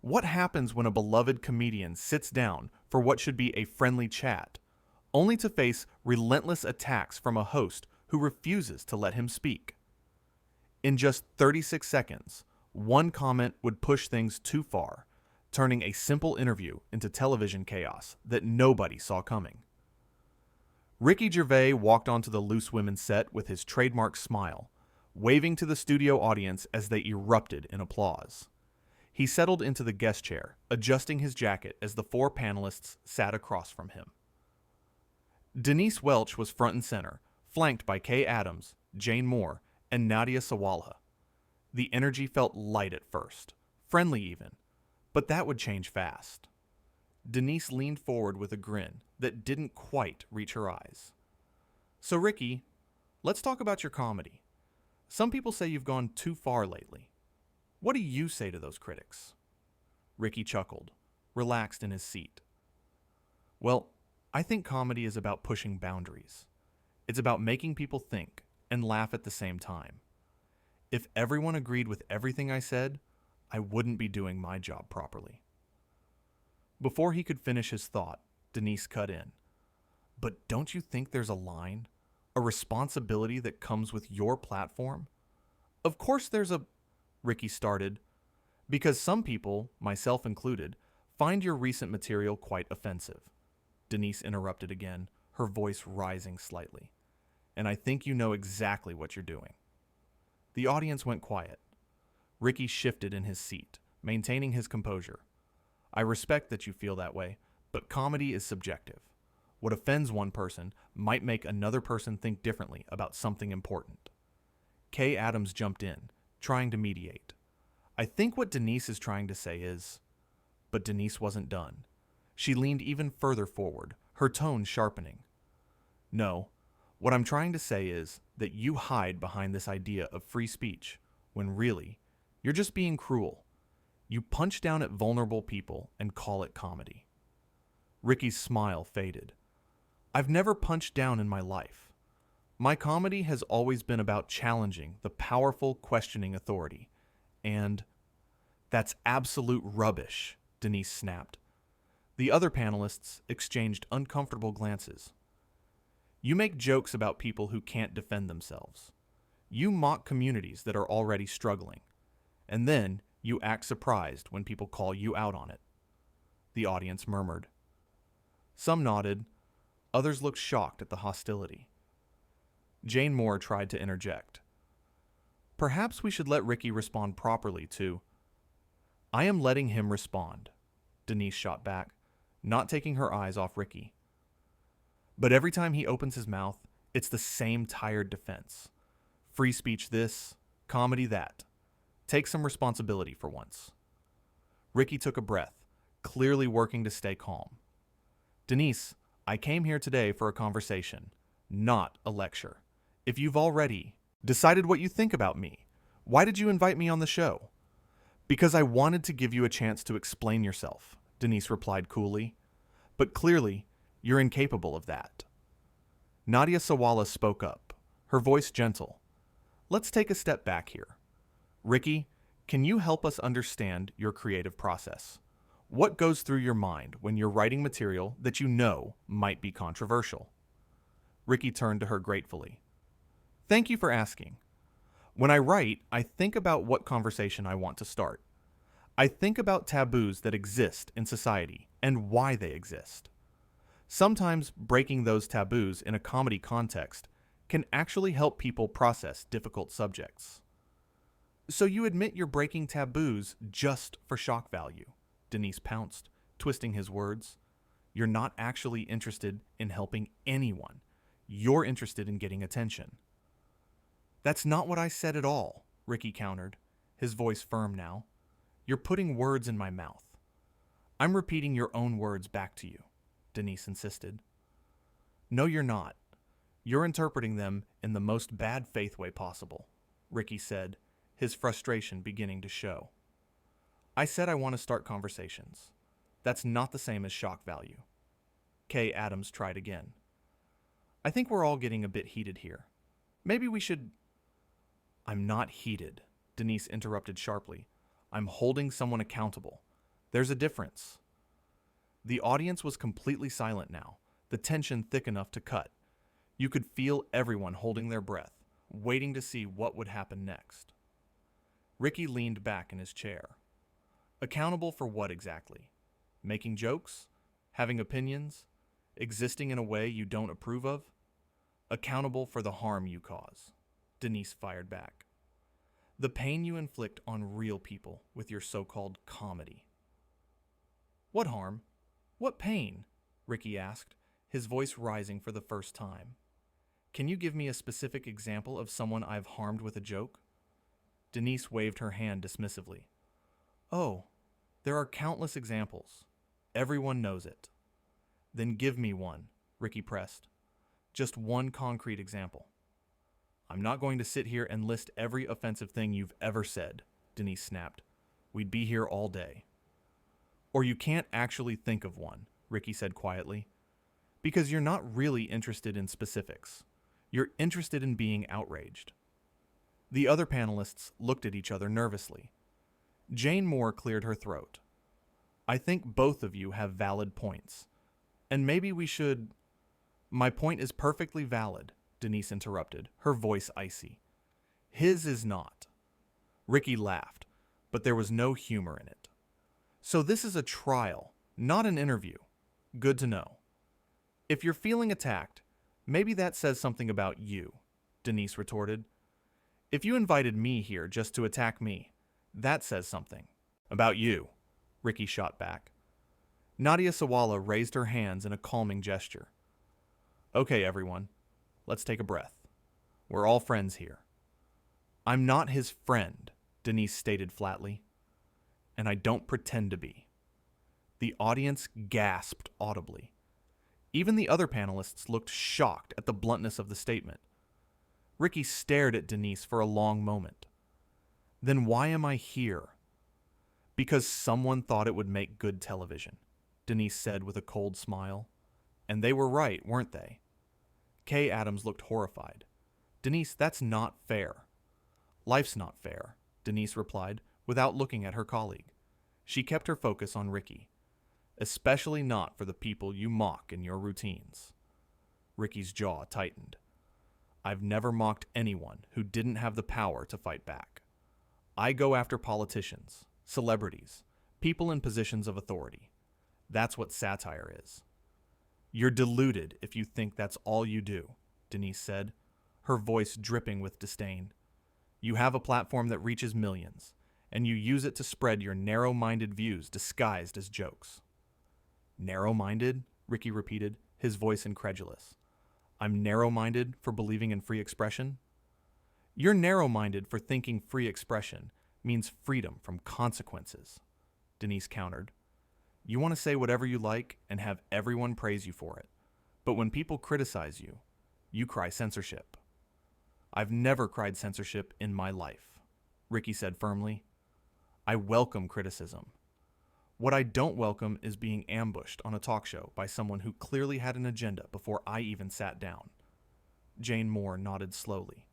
What happens when a beloved comedian sits down for what should be a friendly chat, only to face relentless attacks from a host who refuses to let him speak? In just 36 seconds, one comment would push things too far, turning a simple interview into television chaos that nobody saw coming. Ricky Gervais walked onto the Loose Women set with his trademark smile, waving to the studio audience as they erupted in applause. He settled into the guest chair, adjusting his jacket as the four panelists sat across from him. Denise Welch was front and center, flanked by Kay Adams, Jane Moore, and Nadia Sawalha. The energy felt light at first, friendly even, but that would change fast. Denise leaned forward with a grin that didn't quite reach her eyes. So Ricky, let's talk about your comedy. Some people say you've gone too far lately. What do you say to those critics? Ricky chuckled, relaxed in his seat. Well, I think comedy is about pushing boundaries. It's about making people think and laugh at the same time. If everyone agreed with everything I said, I wouldn't be doing my job properly. Before he could finish his thought, Denise cut in. But don't you think there's a line, a responsibility that comes with your platform? Of course there's a... Ricky started. Because some people, myself included, find your recent material quite offensive. Denise interrupted again, her voice rising slightly. And I think you know exactly what you're doing. The audience went quiet. Ricky shifted in his seat, maintaining his composure. I respect that you feel that way, but comedy is subjective. What offends one person might make another person think differently about something important. Kay Adams jumped in, trying to mediate. I think what Denise is trying to say is... But Denise wasn't done. She leaned even further forward, her tone sharpening. No, what I'm trying to say is that you hide behind this idea of free speech, when really, you're just being cruel. You punch down at vulnerable people and call it comedy. Ricky's smile faded. I've never punched down in my life. My comedy has always been about challenging the powerful, questioning authority. And that's absolute rubbish, Denise snapped. The other panelists exchanged uncomfortable glances. You make jokes about people who can't defend themselves. You mock communities that are already struggling. And then you act surprised when people call you out on it. The audience murmured. Some nodded. Others looked shocked at the hostility. Jane Moore tried to interject. Perhaps we should let Ricky respond properly to... I am letting him respond, Denise shot back, not taking her eyes off Ricky. But every time he opens his mouth, it's the same tired defense. Free speech this, comedy that. Take some responsibility for once. Ricky took a breath, clearly working to stay calm. Denise, I came here today for a conversation, not a lecture. If you've already decided what you think about me, why did you invite me on the show? Because I wanted to give you a chance to explain yourself, Denise replied coolly. But clearly, you're incapable of that. Nadia Sawalha spoke up, her voice gentle. Let's take a step back here. Ricky, can you help us understand your creative process? What goes through your mind when you're writing material that you know might be controversial? Ricky turned to her gratefully. Thank you for asking. When I write, I think about what conversation I want to start. I think about taboos that exist in society and why they exist. Sometimes breaking those taboos in a comedy context can actually help people process difficult subjects. So you admit you're breaking taboos just for shock value, Denise pounced, twisting his words. You're not actually interested in helping anyone. You're interested in getting attention. That's not what I said at all, Ricky countered, his voice firm now. You're putting words in my mouth. I'm repeating your own words back to you, Denise insisted. No, you're not. You're interpreting them in the most bad faith way possible, Ricky said, his frustration beginning to show. I said I want to start conversations. That's not the same as shock value. Kay Adams tried again. I think we're all getting a bit heated here. Maybe we should... I'm not heated, Denise interrupted sharply. I'm holding someone accountable. There's a difference. The audience was completely silent now, the tension thick enough to cut. You could feel everyone holding their breath, waiting to see what would happen next. Ricky leaned back in his chair. Accountable for what exactly? Making jokes? Having opinions? Existing in a way you don't approve of? Accountable for the harm you cause, Denise fired back. The pain you inflict on real people with your so-called comedy. What harm? What pain? Ricky asked, his voice rising for the first time. Can you give me a specific example of someone I've harmed with a joke? Denise waved her hand dismissively. Oh, there are countless examples. Everyone knows it. Then give me one, Ricky pressed. Just one concrete example. I'm not going to sit here and list every offensive thing you've ever said, Denise snapped. We'd be here all day. Or you can't actually think of one, Ricky said quietly. Because you're not really interested in specifics. You're interested in being outraged. The other panelists looked at each other nervously. Jane Moore cleared her throat. I think both of you have valid points. And maybe we should... My point is perfectly valid, Denise interrupted, her voice icy. His is not. Ricky laughed, but there was no humor in it. So this is a trial, not an interview. Good to know. If you're feeling attacked, maybe that says something about you, Denise retorted. If you invited me here just to attack me, that says something. About you, Ricky shot back. Nadia Sawala raised her hands in a calming gesture. Okay, everyone, let's take a breath. We're all friends here. I'm not his friend, Denise stated flatly. And I don't pretend to be. The audience gasped audibly. Even the other panelists looked shocked at the bluntness of the statement. Ricky stared at Denise for a long moment. Then why am I here? Because someone thought it would make good television, Denise said with a cold smile. And they were right, weren't they? Kay Adams looked horrified. Denise, that's not fair. Life's not fair, Denise replied, without looking at her colleague. She kept her focus on Ricky. Especially not for the people you mock in your routines. Ricky's jaw tightened. I've never mocked anyone who didn't have the power to fight back. I go after politicians, celebrities, people in positions of authority. That's what satire is. You're deluded if you think that's all you do, Denise said, her voice dripping with disdain. You have a platform that reaches millions, and you use it to spread your narrow-minded views disguised as jokes. Narrow-minded? Ricky repeated, his voice incredulous. I'm narrow-minded for believing in free expression? You're narrow-minded for thinking free expression means freedom from consequences, Denise countered. You want to say whatever you like and have everyone praise you for it. But when people criticize you, you cry censorship. I've never cried censorship in my life, Ricky said firmly. I welcome criticism. What I don't welcome is being ambushed on a talk show by someone who clearly had an agenda before I even sat down. Jane Moore nodded slowly.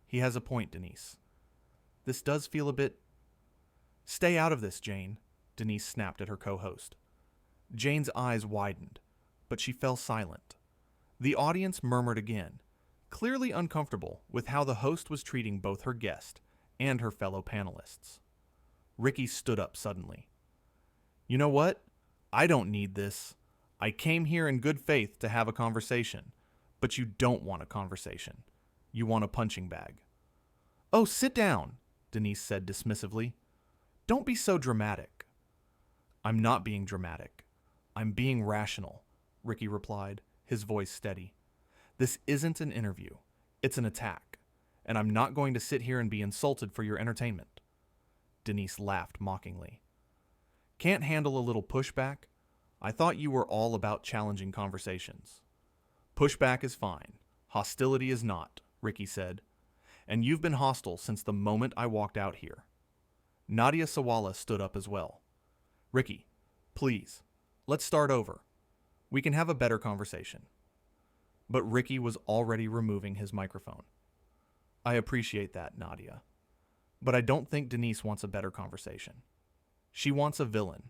He has a point, Denise. This does feel a bit... Stay out of this, Jane, Denise snapped at her co-host. Jane's eyes widened, but she fell silent. The audience murmured again, clearly uncomfortable with how the host was treating both her guest and her fellow panelists. Ricky stood up suddenly. You know what? I don't need this. I came here in good faith to have a conversation, but you don't want a conversation. You want a punching bag. Oh, sit down, Denise said dismissively. Don't be so dramatic. I'm not being dramatic. I'm being rational, Ricky replied, his voice steady. This isn't an interview. It's an attack, and I'm not going to sit here and be insulted for your entertainment. Denise laughed mockingly. Can't handle a little pushback? I thought you were all about challenging conversations. Pushback is fine. Hostility is not, Ricky said. And you've been hostile since the moment I walked out here. Nadia Sawala stood up as well. Ricky, please, let's start over. We can have a better conversation. But Ricky was already removing his microphone. I appreciate that, Nadia. But I don't think Denise wants a better conversation. She wants a villain,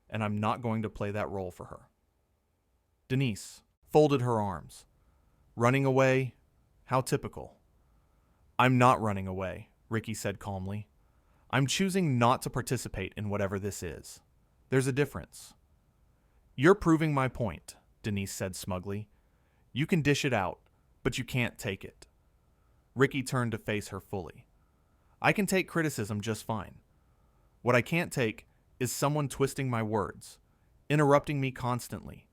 and I'm not going to play that role for her. Denise folded her arms. Running away? How typical. I'm not running away, Ricky said calmly. I'm choosing not to participate in whatever this is. There's a difference. You're proving my point, Denise said smugly. You can dish it out, but you can't take it. Ricky turned to face her fully. I can take criticism just fine. What I can't take is someone twisting my words, interrupting me constantly,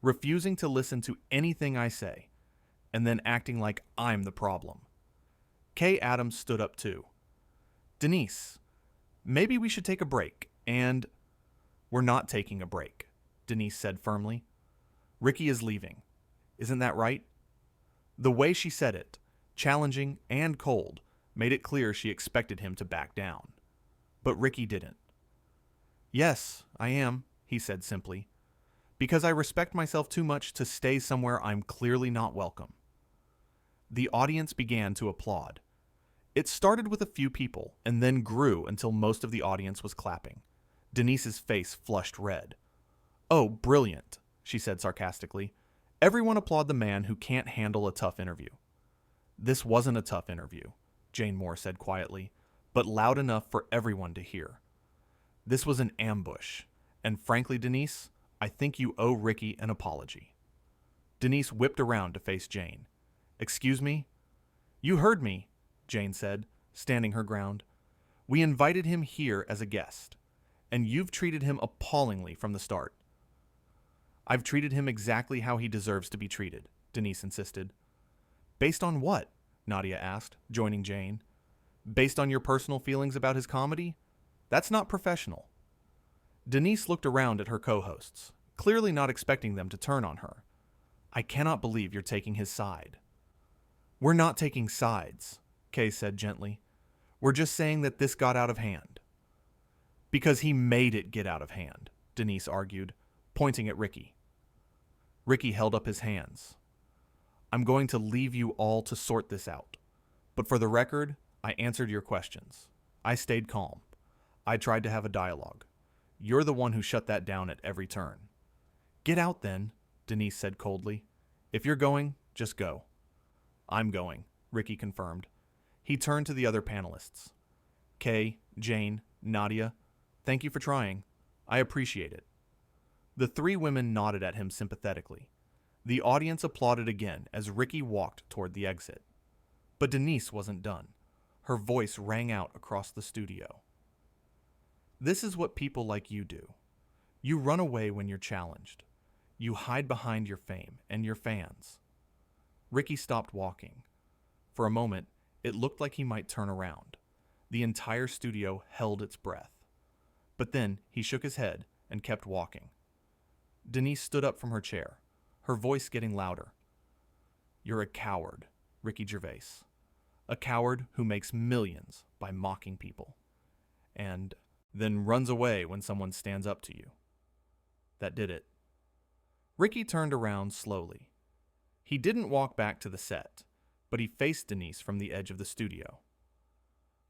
refusing to listen to anything I say, and then acting like I'm the problem. Kay Adams stood up too. Denise, maybe we should take a break, and... We're not taking a break, Denise said firmly. Ricky is leaving. Isn't that right? The way she said it, challenging and cold, made it clear she expected him to back down. But Ricky didn't. Yes, I am, he said simply, because I respect myself too much to stay somewhere I'm clearly not welcome. The audience began to applaud. It started with a few people and then grew until most of the audience was clapping. Denise's face flushed red. Oh, brilliant, she said sarcastically. Everyone applaud the man who can't handle a tough interview. This wasn't a tough interview, Jane Moore said quietly, but loud enough for everyone to hear. This was an ambush, and frankly, Denise, I think you owe Ricky an apology. Denise whipped around to face Jane. Excuse me? You heard me, Jane said, standing her ground. We invited him here as a guest, and you've treated him appallingly from the start. I've treated him exactly how he deserves to be treated, Denise insisted. Based on what? Nadia asked, joining Jane. Based on your personal feelings about his comedy? That's not professional. Denise looked around at her co-hosts, clearly not expecting them to turn on her. I cannot believe you're taking his side. We're not taking sides, Kay said gently. We're just saying that this got out of hand. Because he made it get out of hand, Denise argued, pointing at Ricky. Ricky held up his hands. I'm going to leave you all to sort this out. But for the record, I answered your questions. I stayed calm. I tried to have a dialogue. You're the one who shut that down at every turn. Get out then, Denise said coldly. If you're going, just go. I'm going, Ricky confirmed. He turned to the other panelists. Kay, Jane, Nadia, thank you for trying. I appreciate it. The three women nodded at him sympathetically. The audience applauded again as Ricky walked toward the exit. But Denise wasn't done. Her voice rang out across the studio. This is what people like you do. You run away when you're challenged. You hide behind your fame and your fans. Ricky stopped walking. For a moment, it looked like he might turn around. The entire studio held its breath. But then he shook his head and kept walking. Denise stood up from her chair, her voice getting louder. You're a coward, Ricky Gervais. A coward who makes millions by mocking people. And then runs away when someone stands up to you. That did it. Ricky turned around slowly. He didn't walk back to the set, but he faced Denise from the edge of the studio.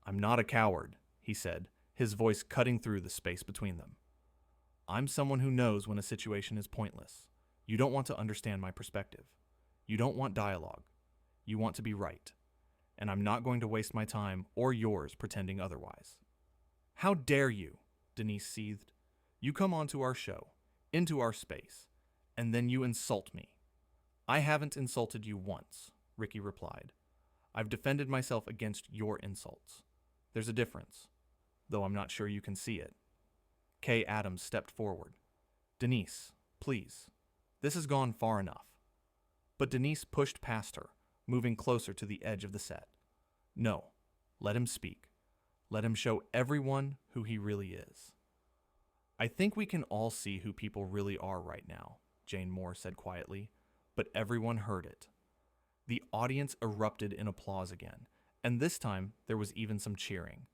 I'm not a coward, he said, his voice cutting through the space between them. I'm someone who knows when a situation is pointless. You don't want to understand my perspective. You don't want dialogue. You want to be right. And I'm not going to waste my time or yours pretending otherwise. How dare you, Denise seethed. You come onto our show, into our space, and then you insult me. I haven't insulted you once, Ricky replied. I've defended myself against your insults. There's a difference, though I'm not sure you can see it. Kay Adams stepped forward. Denise, please. This has gone far enough. But Denise pushed past her, moving closer to the edge of the set. No, let him speak. Let him show everyone who he really is. I think we can all see who people really are right now, Jane Moore said quietly, but everyone heard it. The audience erupted in applause again, and this time there was even some cheering.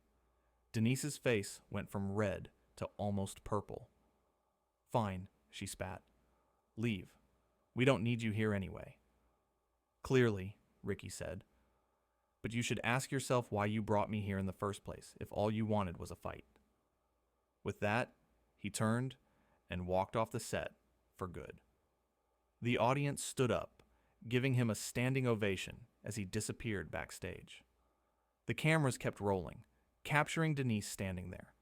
Denise's face went from red to almost purple. Fine, she spat. Leave. We don't need you here anyway. Clearly, Ricky said. But you should ask yourself why you brought me here in the first place if all you wanted was a fight. With that, he turned and walked off the set for good. The audience stood up, giving him a standing ovation as he disappeared backstage. The cameras kept rolling, capturing Denise standing there,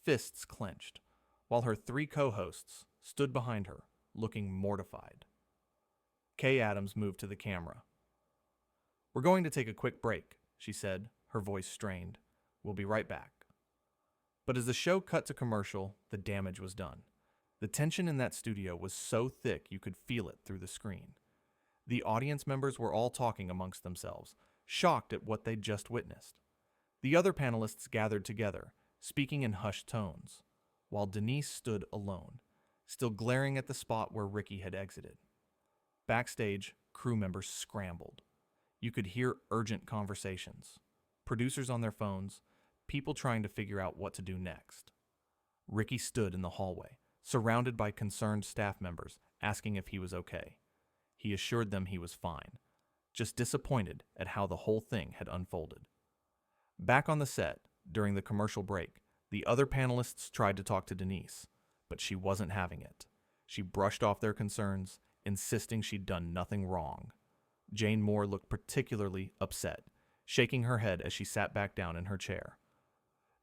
fists clenched, while her 3 co-hosts stood behind her, looking mortified. Kay Adams moved to the camera. "We're going to take a quick break," she said, her voice strained. "We'll be right back." But as the show cut to commercial, the damage was done. The tension in that studio was so thick you could feel it through the screen. The audience members were all talking amongst themselves, shocked at what they'd just witnessed. The other panelists gathered together, speaking in hushed tones, while Denise stood alone, still glaring at the spot where Ricky had exited. Backstage, crew members scrambled. You could hear urgent conversations, producers on their phones, people trying to figure out what to do next. Ricky stood in the hallway, surrounded by concerned staff members, asking if he was okay. He assured them he was fine, just disappointed at how the whole thing had unfolded. Back on the set, during the commercial break, the other panelists tried to talk to Denise, but she wasn't having it. She brushed off their concerns, insisting she'd done nothing wrong. Jane Moore looked particularly upset, shaking her head as she sat back down in her chair.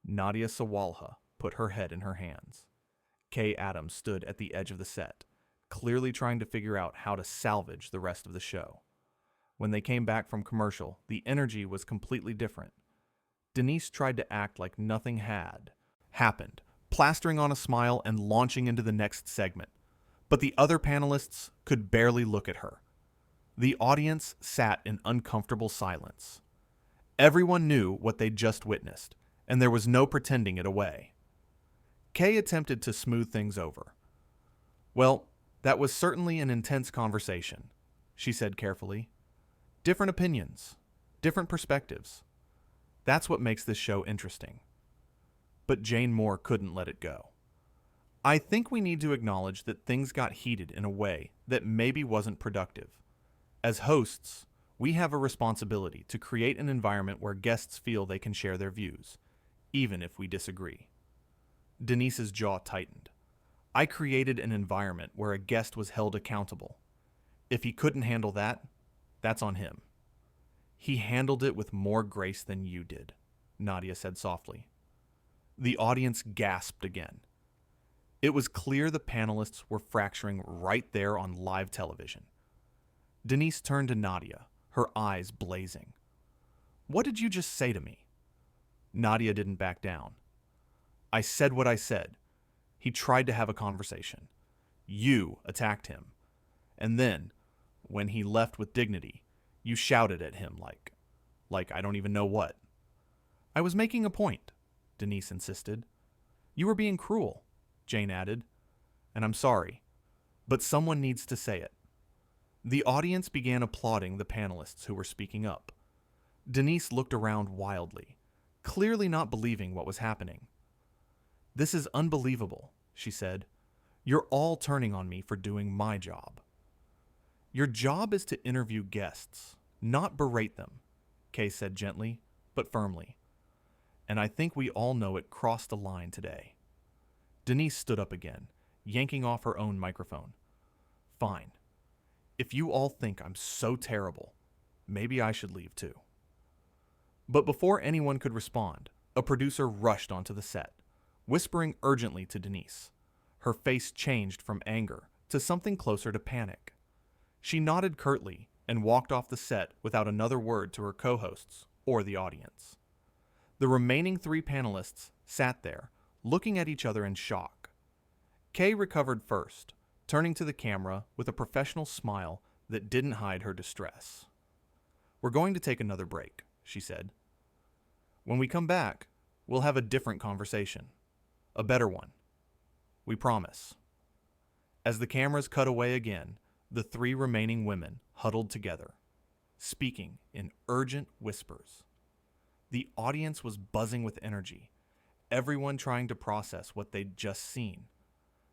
Nadia Sawalha put her head in her hands. Kay Adams stood at the edge of the set, clearly trying to figure out how to salvage the rest of the show. When they came back from commercial, the energy was completely different. Denise tried to act like nothing had happened, plastering on a smile and launching into the next segment. But the other panelists could barely look at her. The audience sat in uncomfortable silence. Everyone knew what they'd just witnessed, and there was no pretending it away. Kay attempted to smooth things over. "Well, that was certainly an intense conversation," she said carefully. "Different opinions, different perspectives. That's what makes this show interesting." But Jane Moore couldn't let it go. "I think we need to acknowledge that things got heated in a way that maybe wasn't productive. As hosts, we have a responsibility to create an environment where guests feel they can share their views, even if we disagree." Denise's jaw tightened. "I created an environment where a guest was held accountable. If he couldn't handle that, that's on him." "He handled it with more grace than you did," Nadia said softly. The audience gasped again. It was clear the panelists were fracturing right there on live television. Denise turned to Nadia, her eyes blazing. "What did you just say to me?" Nadia didn't back down. "I said what I said. He tried to have a conversation. You attacked him. And then, when he left with dignity, you shouted at him like I don't even know what." "I was making a point," Denise insisted. "You were being cruel," Jane added. "And I'm sorry, but someone needs to say it." The audience began applauding the panelists who were speaking up. Denise looked around wildly, clearly not believing what was happening. "This is unbelievable," she said. "You're all turning on me for doing my job." "Your job is to interview guests, not berate them," Kay said gently, but firmly. "And I think we all know it crossed a line today." Denise stood up again, yanking off her own microphone. "Fine. If you all think I'm so terrible, maybe I should leave too." But before anyone could respond, a producer rushed onto the set, whispering urgently to Denise. Her face changed from anger to something closer to panic. She nodded curtly and walked off the set without another word to her co-hosts or the audience. The remaining 3 panelists sat there, looking at each other in shock. Kay recovered first, turning to the camera with a professional smile that didn't hide her distress. "We're going to take another break," she said. "When we come back, we'll have a different conversation. A better one. We promise." As the cameras cut away again, the 3 remaining women huddled together, speaking in urgent whispers. The audience was buzzing with energy, everyone trying to process what they'd just seen.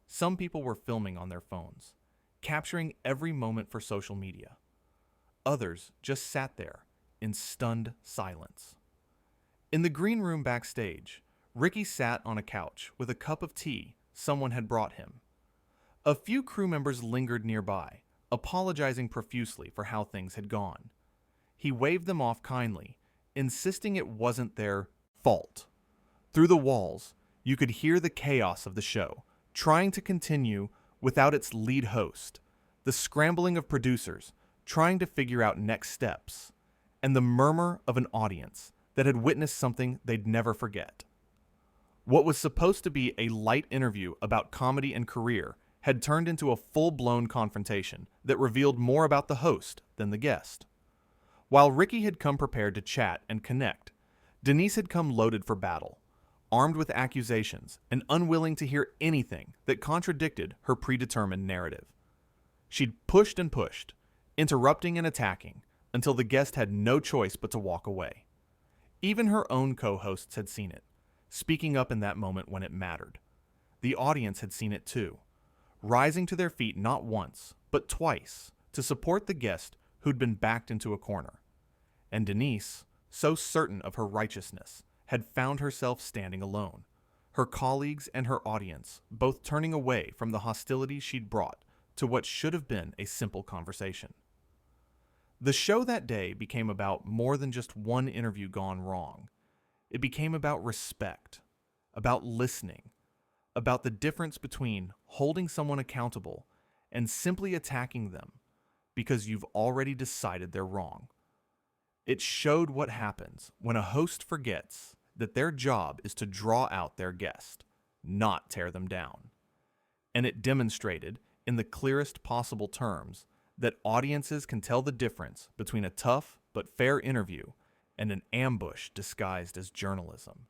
Some people were filming on their phones, capturing every moment for social media. Others just sat there in stunned silence. In the green room backstage, Ricky sat on a couch with a cup of tea someone had brought him. A few crew members lingered nearby, apologizing profusely for how things had gone. He waved them off kindly, insisting it wasn't their fault. Through the walls, you could hear the chaos of the show, trying to continue without its lead host, the scrambling of producers trying to figure out next steps, and the murmur of an audience that had witnessed something they'd never forget. What was supposed to be a light interview about comedy and career had turned into a full-blown confrontation that revealed more about the host than the guest. While Ricky had come prepared to chat and connect, Denise had come loaded for battle, armed with accusations and unwilling to hear anything that contradicted her predetermined narrative. She'd pushed and pushed, interrupting and attacking, until the guest had no choice but to walk away. Even her own co-hosts had seen it, speaking up in that moment when it mattered. The audience had seen it too, rising to their feet not once, but twice, to support the guest who'd been backed into a corner. And Denise, so certain of her righteousness, had found herself standing alone, her colleagues and her audience both turning away from the hostility she'd brought to what should have been a simple conversation. The show that day became about more than just one interview gone wrong. It became about respect, about listening, about the difference between holding someone accountable and simply attacking them because you've already decided they're wrong. It showed what happens when a host forgets that their job is to draw out their guest, not tear them down. And it demonstrated, in the clearest possible terms, that audiences can tell the difference between a tough but fair interview and an ambush disguised as journalism.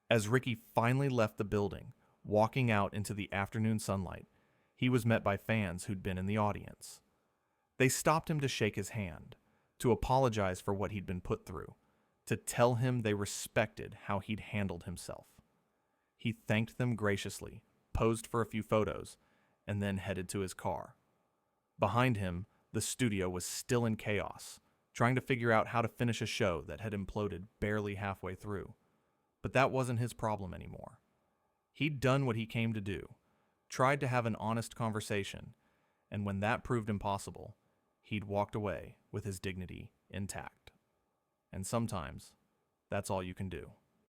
As Ricky finally left the building, walking out into the afternoon sunlight, he was met by fans who'd been in the audience. They stopped him to shake his hand, to apologize for what he'd been put through, to tell him they respected how he'd handled himself. He thanked them graciously, posed for a few photos, and then headed to his car. Behind him, the studio was still in chaos, trying to figure out how to finish a show that had imploded barely halfway through. But that wasn't his problem anymore. He'd done what he came to do, tried to have an honest conversation, and when that proved impossible, he'd walked away with his dignity intact. And sometimes, that's all you can do.